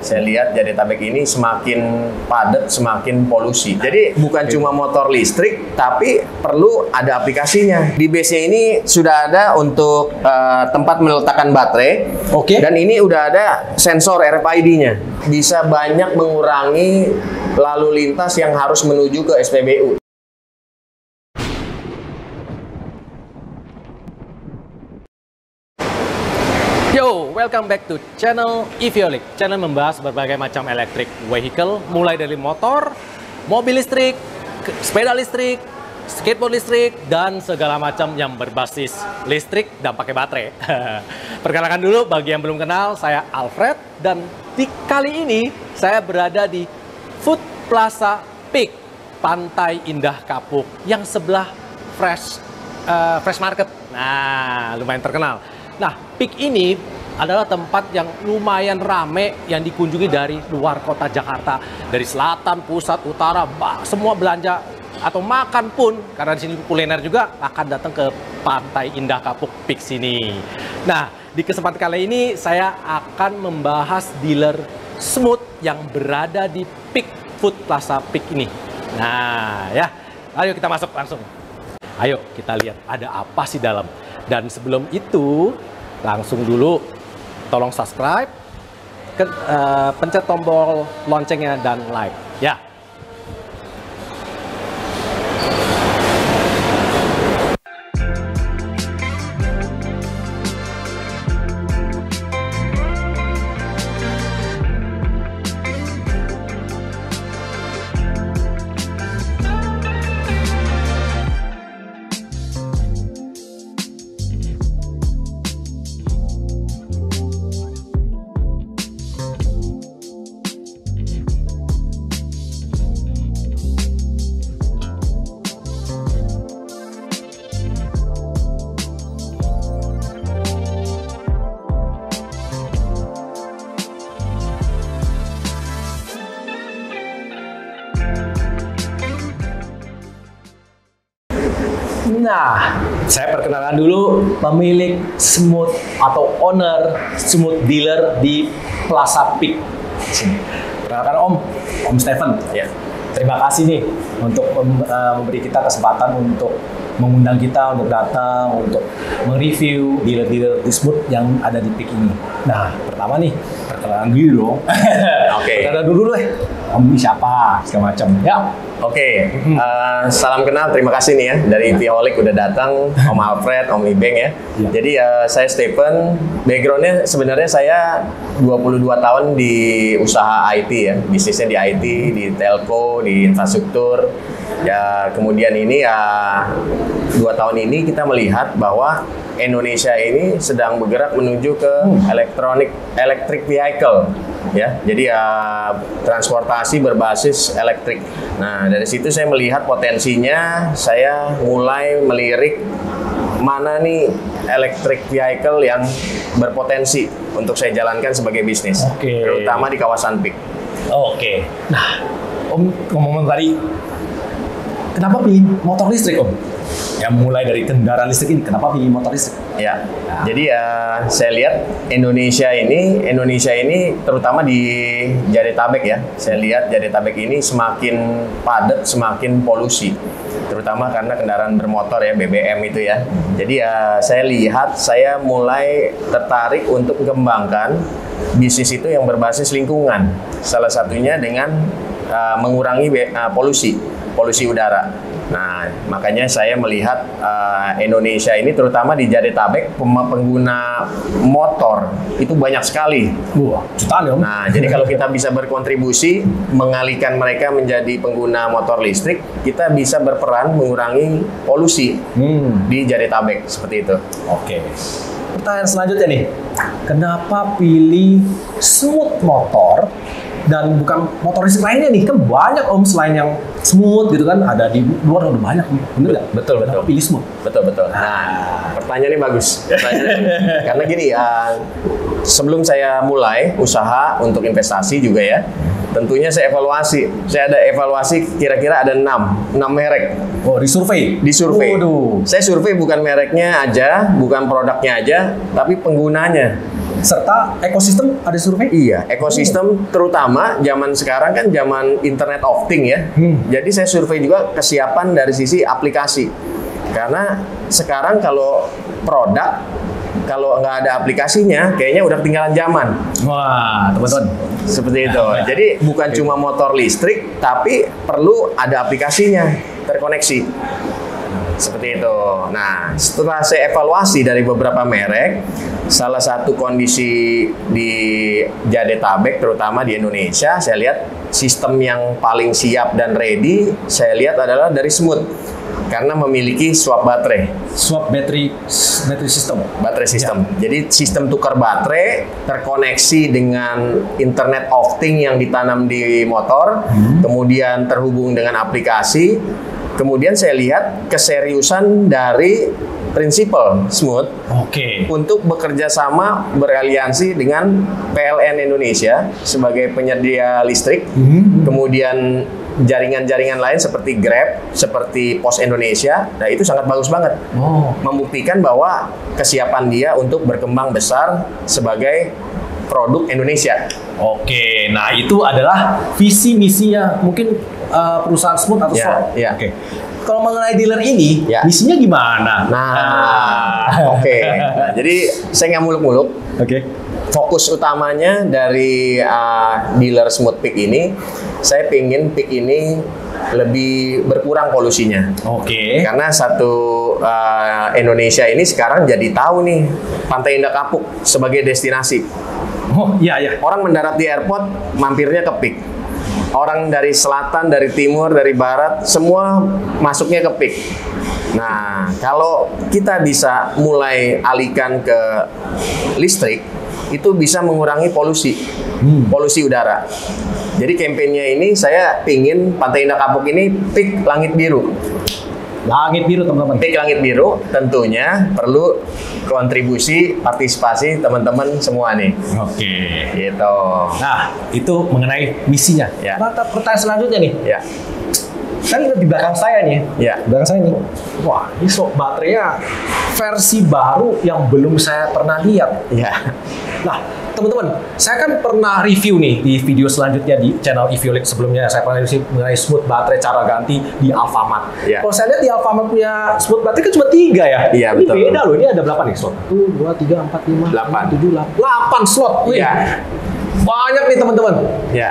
Saya lihat Jadetabek ini semakin padat, semakin polusi. Jadi bukan cuma motor listrik, tapi perlu ada aplikasinya. Di base-nya ini sudah ada untuk tempat meletakkan baterai. Oke. Dan ini udah ada sensor RFID-nya. Bisa banyak mengurangi lalu lintas yang harus menuju ke SPBU. Yo, welcome back to channel Eviolik. Channel membahas berbagai macam electric vehicle, mulai dari motor, mobil listrik, sepeda listrik, skateboard listrik, dan segala macam yang berbasis listrik dan pakai baterai. Perkenalkan dulu bagi yang belum kenal, saya Alfred, dan di kali ini saya berada di Food Plaza Peak, Pantai Indah Kapuk, yang sebelah Fresh Market. Nah, lumayan terkenal. Nah, Peak ini adalah tempat yang lumayan rame yang dikunjungi dari luar kota Jakarta. Dari selatan, pusat, utara, semua belanja atau makan pun, karena di sini kuliner juga, akan datang ke Pantai Indah Kapuk Peak sini. Nah, di kesempatan kali ini saya akan membahas dealer smooth yang berada di Peak Food Plaza Peak ini. Nah, ya, ayo kita masuk langsung. Ayo kita lihat ada apa sih dalam. Dan sebelum itu, langsung dulu tolong subscribe, pencet tombol loncengnya dan like. Ya. Nah, saya perkenalkan dulu pemilik smooth atau owner smooth dealer di Plaza Peak. Perkenalkan Om Stephen. Ya. Terima kasih nih untuk memberi kita kesempatan untuk mengundang kita untuk datang untuk mereview dealer-dealer di smooth yang ada di Peak ini. Nah, pertama nih perkenalan dulu dong. Oke. Perkenalan dulu deh. Om ini siapa? Segala macam. Ya. Oke, salam kenal, terima kasih nih ya dari Eviolik udah datang, Om Alfred, Om Ibeng ya. Jadi saya Stephen, backgroundnya sebenarnya saya 22 tahun di usaha IT ya, bisnisnya di IT, di telco, di infrastruktur. Ya kemudian ini ya 2 tahun ini kita melihat bahwa Indonesia ini sedang bergerak menuju ke electric vehicle ya. Jadi ya transportasi berbasis elektrik. Nah, dari situ saya melihat potensinya, saya mulai melirik mana nih electric vehicle yang berpotensi untuk saya jalankan sebagai bisnis. Terutama di kawasan Peak. Oke. Nah, Om ngomong tadi, kenapa pilih motor listrik, Om? Yang mulai dari kendaraan listrik ini, kenapa pilih motor listrik? Ya, jadi ya saya lihat Indonesia ini terutama di Jadetabek ya. Saya lihat Jadetabek ini semakin padat, semakin polusi. Terutama karena kendaraan bermotor ya, BBM itu ya. Jadi ya saya mulai tertarik untuk mengembangkan bisnis itu yang berbasis lingkungan. Salah satunya dengan mengurangi polusi udara. Nah, makanya saya melihat Indonesia ini terutama di Jadetabek pengguna motor itu banyak sekali. Wah, jutaan ya, Om. Nah, jadi kalau kita bisa berkontribusi mengalihkan mereka menjadi pengguna motor listrik, kita bisa berperan mengurangi polusi di Jadetabek seperti itu. Oke. Pertanyaan selanjutnya nih, kenapa pilih smooth motor dan bukan motor listrik lainnya nih? Kan banyak Om selain yang smooth gitu kan, ada di luar udah banyak, bener nggak? Betul. Pilih smooth. Betul. Nah, pertanyaannya bagus. Karena gini, sebelum saya mulai usaha untuk investasi juga ya, tentunya saya evaluasi. Saya ada evaluasi kira-kira ada 6 merek. Oh, disurvei? Disurvei. Waduh. Saya survei bukan mereknya aja, bukan produknya aja, tapi penggunanya. serta ekosistem ada survei? Iya, ekosistem terutama zaman sekarang kan zaman Internet of Things ya. Jadi saya survei juga kesiapan dari sisi aplikasi. Karena sekarang kalau produk kalau nggak ada aplikasinya, kayaknya udah ketinggalan zaman. Wah, teman-teman. Seperti itu. Jadi bukan cuma motor listrik, tapi perlu ada aplikasinya terkoneksi. Seperti itu. Nah, setelah saya evaluasi dari beberapa merek, salah satu kondisi di Jadetabek, terutama di Indonesia, saya lihat sistem yang paling siap dan ready, saya lihat adalah dari Smooth. Karena memiliki swap baterai. Swap battery system. Baterai sistem. Jadi sistem tukar baterai terkoneksi dengan Internet of Things yang ditanam di motor, kemudian terhubung dengan aplikasi. Kemudian saya lihat keseriusan dari prinsipal Smooth untuk bekerja sama beraliansi dengan PLN Indonesia sebagai penyedia listrik, kemudian jaringan-jaringan lain seperti Grab, seperti Pos Indonesia. Nah, itu sangat bagus banget. Membuktikan bahwa kesiapan dia untuk berkembang besar sebagai produk Indonesia. Oke, nah itu adalah visi misinya mungkin perusahaan Smooth atau Swap. Ya. Oke. Kalau mengenai dealer ini, misinya gimana? Oke. Nah, jadi saya nggak muluk-muluk. Fokus utamanya dari dealer Smooth Peak ini, saya pingin Peak ini lebih berkurang polusinya. Karena satu Indonesia ini sekarang jadi tahu nih Pantai Indah Kapuk sebagai destinasi. Orang mendarat di airport, mampirnya ke Peak. Orang dari selatan, dari timur, dari barat, semua masuknya ke Peak. Nah, kalau kita bisa mulai alihkan ke listrik, itu bisa mengurangi polusi udara. Jadi kampanyenya ini saya pingin Pantai Indah Kapuk ini Peak Langit Biru. Langit biru, teman-teman. Peak Langit Biru tentunya perlu kontribusi partisipasi teman-teman semua nih. Gitu. Nah, itu mengenai misinya. Pertanyaan selanjutnya nih. Saya lihat di belakang saya nih. Di belakang saya nih. Wah, ini slot baterainya versi baru yang belum saya pernah lihat. Nah, teman-teman, saya kan pernah review nih di video selanjutnya di channel EVOLIC sebelumnya. Saya pernah review mengenai Smooth baterai cara ganti di Alfamart. Kalau saya lihat di Alfamart punya Smooth baterai kan cuma 3 ya. Ini betul. beda loh. Ini ada berapa nih slot? 1, 2, 3, 4, 5, 6, 7, 8 slot. Banyak nih teman-teman.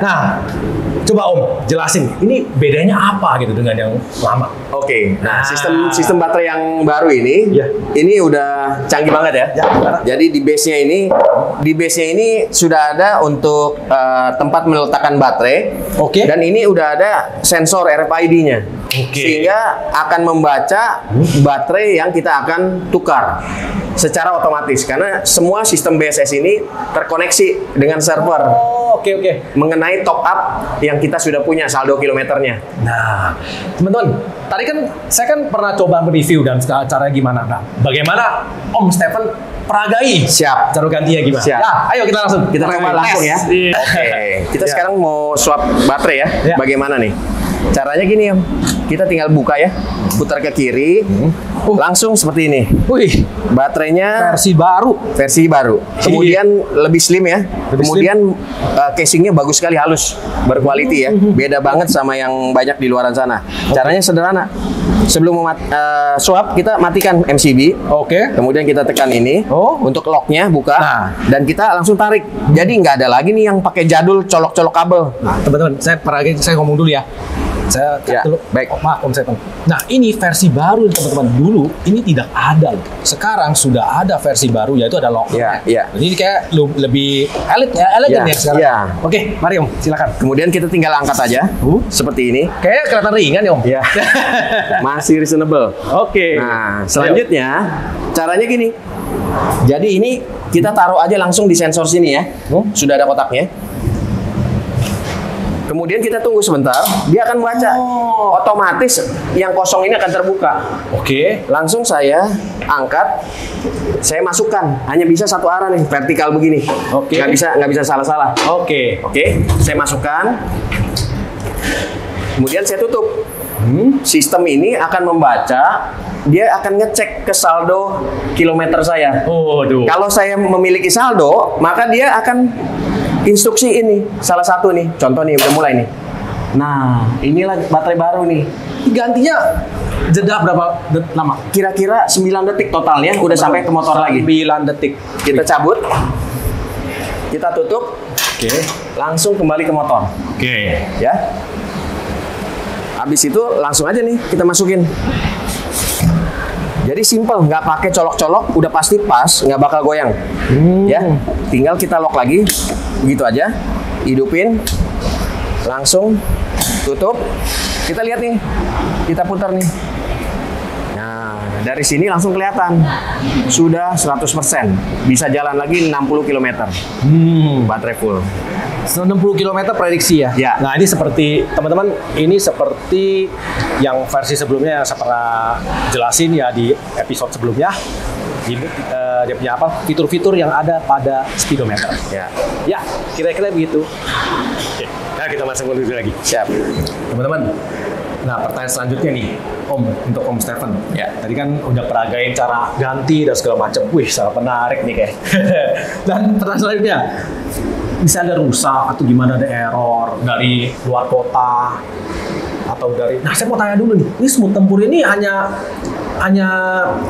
Nah, coba Om jelasin ini bedanya apa gitu dengan yang lama. Nah, sistem baterai yang baru ini udah canggih banget ya. Jadi di base-nya ini sudah ada untuk tempat meletakkan baterai. Dan ini udah ada sensor RFID-nya. Sehingga akan membaca baterai yang kita akan tukar secara otomatis karena semua sistem BSS ini terkoneksi dengan server. Mengenai top up yang kita sudah punya saldo kilometernya. Nah, teman-teman, tadi kan saya kan pernah coba mereview dan caranya gimana. Nah, bagaimana Om Stephen peragai? Siap. Cara gantinya gimana? Siap. Ayo kita coba langsung ya. Kita sekarang mau swap baterai ya. Bagaimana nih? Caranya gini Om, kita tinggal buka ya, putar ke kiri, langsung seperti ini. Baterainya versi baru. Kemudian lebih slim ya. Kemudian casingnya bagus sekali, halus, berkualiti ya. Beda banget sama yang banyak di luaran sana. Caranya sederhana. Sebelum swap kita matikan MCB. Kemudian kita tekan ini untuk locknya buka. Dan kita langsung tarik. Jadi nggak ada lagi nih yang pakai jadul colok-colok kabel. Nah, teman-teman, saya ngomong dulu ya. Saya dulu. Maaf Om Stephen. Nah, ini versi baru teman-teman. Dulu ini tidak ada. Sekarang sudah ada versi baru yaitu ada locknya. Ini kayak lebih elegan ya sekarang. Oke, mari Om, silakan. Kemudian kita tinggal angkat aja. Seperti ini. Kayaknya kelihatan ringan ya Om. Masih reasonable. Nah, selanjutnya caranya gini. Jadi ini kita taruh aja langsung di sensor sini ya. Sudah ada kotaknya. Kemudian kita tunggu sebentar, dia akan baca. Otomatis yang kosong ini akan terbuka. Langsung saya angkat, saya masukkan. Hanya bisa satu arah nih, vertikal begini. Nggak bisa salah-salah. Saya masukkan. Kemudian saya tutup. Sistem ini akan membaca, dia akan ngecek ke saldo kilometer saya. Oh, aduh. Kalau saya memiliki saldo, maka dia akan instruksi ini. Salah satu nih, contoh nih, udah mulai nih. Nah, inilah baterai baru nih. Gantinya jeda berapa lama? Kira-kira 9 detik totalnya, udah sampai ke motor lagi. 9 detik. Kita cabut, kita tutup, Oke. langsung kembali ke motor. Oke. Ya. Habis itu langsung aja nih kita masukin. Jadi simple, nggak pakai colok-colok, udah pasti pas, nggak bakal goyang. Ya, tinggal kita lock lagi, begitu aja, hidupin, langsung tutup. Kita lihat nih, kita putar nih. Nah, dari sini langsung kelihatan sudah 100%, bisa jalan lagi 60 km. Baterai full. 60 km prediksi ya? Ya. Nah, ini seperti, teman-teman, ini seperti yang versi sebelumnya yang saya pernah jelasin ya di episode sebelumnya. Dia punya apa? Fitur-fitur yang ada pada speedometer. Ya. Ya, kira-kira begitu. Oke, nah kita masuk dulu lagi. Siap. Teman-teman, nah pertanyaan selanjutnya nih, Om, untuk Om Stephen. Ya. Tadi kan udah peragain cara ganti dan segala macam. Wih, sangat menarik nih kayak. Dan pertanyaan selanjutnya, bisa ada rusak atau gimana, ada error dari luar kota atau dari. Nah, saya mau tanya dulu nih, ini smooth tempur ini hanya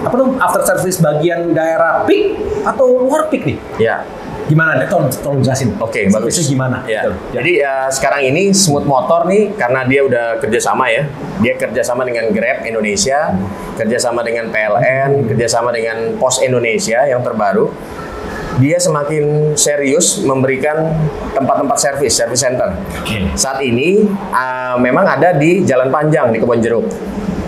apa tuh after service bagian daerah peak atau luar peak nih? Ya. Gimana? Tolong jelasin. Oke, bagus. Service-nya gimana? Ya. Gitu. Jadi sekarang ini Smooth Motor nih, karena dia udah kerjasama ya. Dia kerjasama dengan Grab Indonesia, kerjasama dengan PLN, kerjasama dengan Pos Indonesia yang terbaru. Dia semakin serius memberikan tempat-tempat service center. Oke. Saat ini memang ada di Jalan Panjang di Kebonjeruk.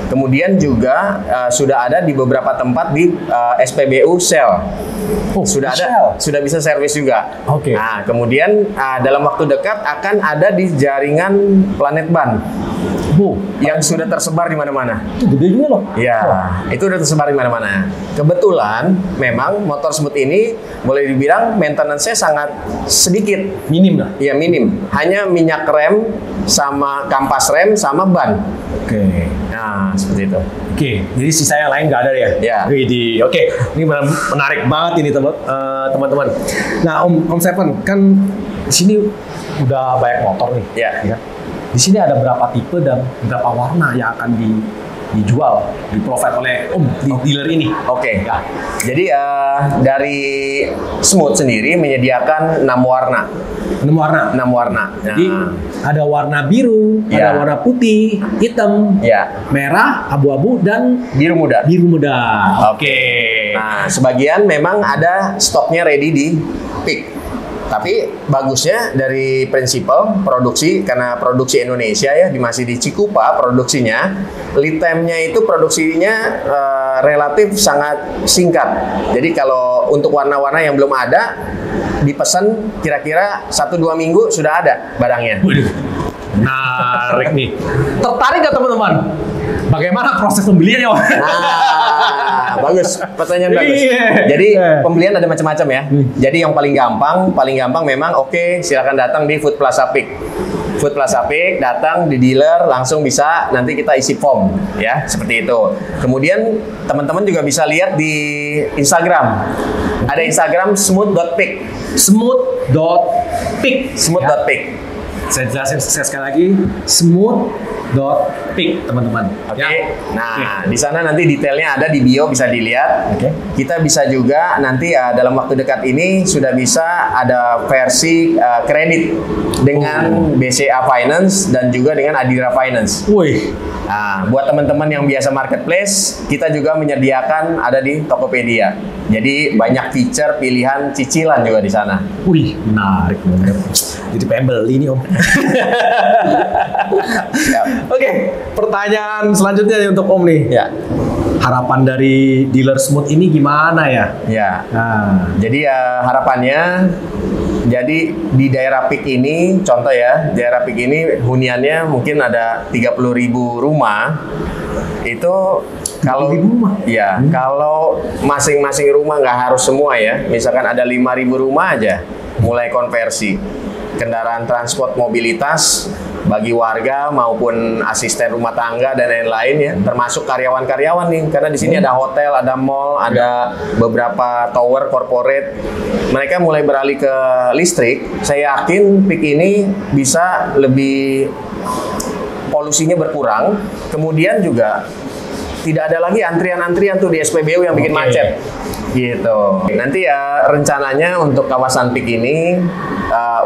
Kemudian juga sudah ada di beberapa tempat di SPBU Shell. Oh, Sudah ada, Shell. sudah bisa servis juga. Oke. Nah, kemudian dalam waktu dekat akan ada di jaringan Planet Ban yang sudah tersebar di mana-mana. Itu gede juga loh. Ya, itu udah tersebar di mana-mana. Kebetulan memang motor smooth ini boleh dibilang maintenance-nya sangat sedikit. Minim lah. Ya, minim. Hanya minyak rem sama kampas rem sama ban. Oke. Nah, seperti itu. Oke, jadi sisa yang lain nggak ada ya? Ya. Widih. Oke, ini menarik banget ini teman-teman. Nah, Om Stephen, kan di sini udah banyak motor nih. Ya. Di sini ada berapa tipe dan berapa warna yang akan dijual, di-provide oleh Om di dealer ini? Oke. Ya. Jadi dari Smooth sendiri menyediakan 6 warna. 6 warna. 6 warna. Jadi Nah, ada warna biru, Ya. ada warna putih, hitam, ya, merah, abu-abu, dan biru muda. biru muda. Oke. Nah, sebagian memang ada stoknya ready di peak. Tapi bagusnya dari prinsipal produksi, karena produksi Indonesia ya, masih di Cikupa produksinya, lead time-nya itu produksinya relatif sangat singkat. Jadi kalau untuk warna-warna yang belum ada, dipesan kira-kira 1-2 minggu sudah ada barangnya. Waduh, menarik nih. Tertarik nggak teman-teman? Bagaimana proses pembeliannya? Nah, bagus. Pertanyaan bagus. Iya. Jadi pembelian ada macam-macam ya. Jadi yang paling gampang memang silakan datang di Food Plaza Peak. Food Plaza Peak, datang di dealer, langsung bisa nanti kita isi form ya, seperti itu. Kemudian teman-teman juga bisa lihat di Instagram. Ada Instagram smooth.peak. Smooth.peak. Smooth.peak. Saya jelasin sekali lagi, smooth.peak teman-teman. Oke. Ya. Nah, di sana nanti detailnya ada di bio, bisa dilihat. Oke. Kita bisa juga nanti dalam waktu dekat ini sudah bisa ada versi kredit dengan BCA Finance dan juga dengan Adira Finance. Wih, Nah, buat teman-teman yang biasa marketplace, kita juga menyediakan ada di Tokopedia. Jadi banyak feature pilihan cicilan juga di sana. wih, menarik bener. Jadi pengen beli nih Om. Ya. Oke, pertanyaan selanjutnya untuk Om nih. Ya. Harapan dari dealer Smooth ini gimana ya? Ya. Nah, Jadi harapannya, jadi di daerah Peak ini, contoh ya, daerah Peak ini huniannya mungkin ada 30.000 rumah. Itu kalau 30.000 rumah? ya, kalau masing-masing rumah nggak harus semua ya. Misalkan ada 5.000 rumah aja, mulai konversi. kendaraan transport mobilitas bagi warga maupun asisten rumah tangga dan lain-lain ya, termasuk karyawan-karyawan nih, karena di sini ada hotel, ada mall, ada beberapa tower corporate. Mereka mulai beralih ke listrik. Saya yakin peak ini bisa lebih polusinya berkurang, kemudian juga tidak ada lagi antrian-antrian tuh di SPBU yang bikin macet. Gitu. Nanti ya rencananya untuk kawasan PIK ini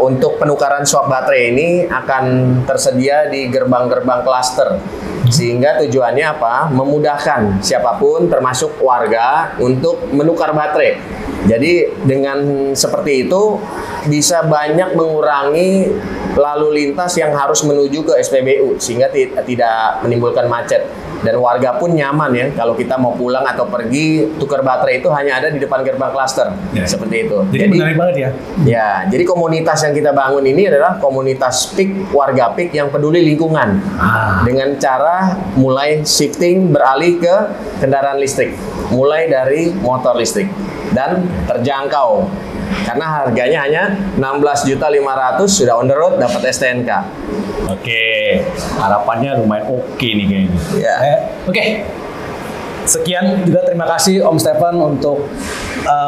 untuk penukaran swap baterai ini akan tersedia di gerbang-gerbang klaster. Sehingga tujuannya apa? Memudahkan siapapun termasuk warga untuk menukar baterai. Jadi dengan seperti itu bisa banyak mengurangi lalu lintas yang harus menuju ke SPBU sehingga tidak menimbulkan macet. Dan warga pun nyaman ya, kalau kita mau pulang atau pergi, tukar baterai itu hanya ada di depan gerbang klaster, seperti itu. Jadi menarik banget ya? Ya, jadi komunitas yang kita bangun ini adalah komunitas PIK, warga PIK yang peduli lingkungan. Dengan cara mulai shifting, beralih ke kendaraan listrik. Mulai dari motor listrik. Dan terjangkau. Karena harganya hanya 16.500.000 sudah on the road, dapat STNK. Oke, harapannya lumayan oke nih kayaknya. Ya. Oke. Sekian juga, terima kasih Om Stephen untuk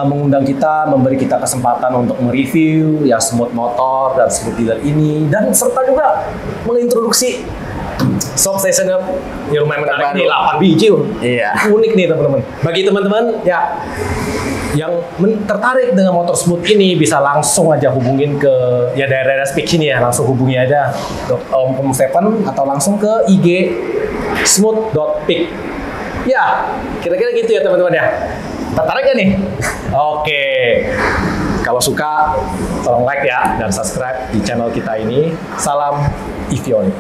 mengundang kita, memberi kita kesempatan untuk mereview ya smooth motor dan smooth dealer ini, dan serta juga mengintroduksi shop station yang lumayan menarik nih, 8 biji. Iya. Unik nih teman-teman. Bagi teman-teman ya yang tertarik dengan motor smooth ini, bisa langsung aja hubungin ke ya daerah-daerah speak ini ya, langsung hubungi aja Om Stephen atau langsung ke IG smooth.pick. Ya, kira-kira gitu ya teman-teman ya. Tertarik gak nih? Oke. Kalau suka, tolong like ya dan subscribe di channel kita ini. Salam EV-Olic.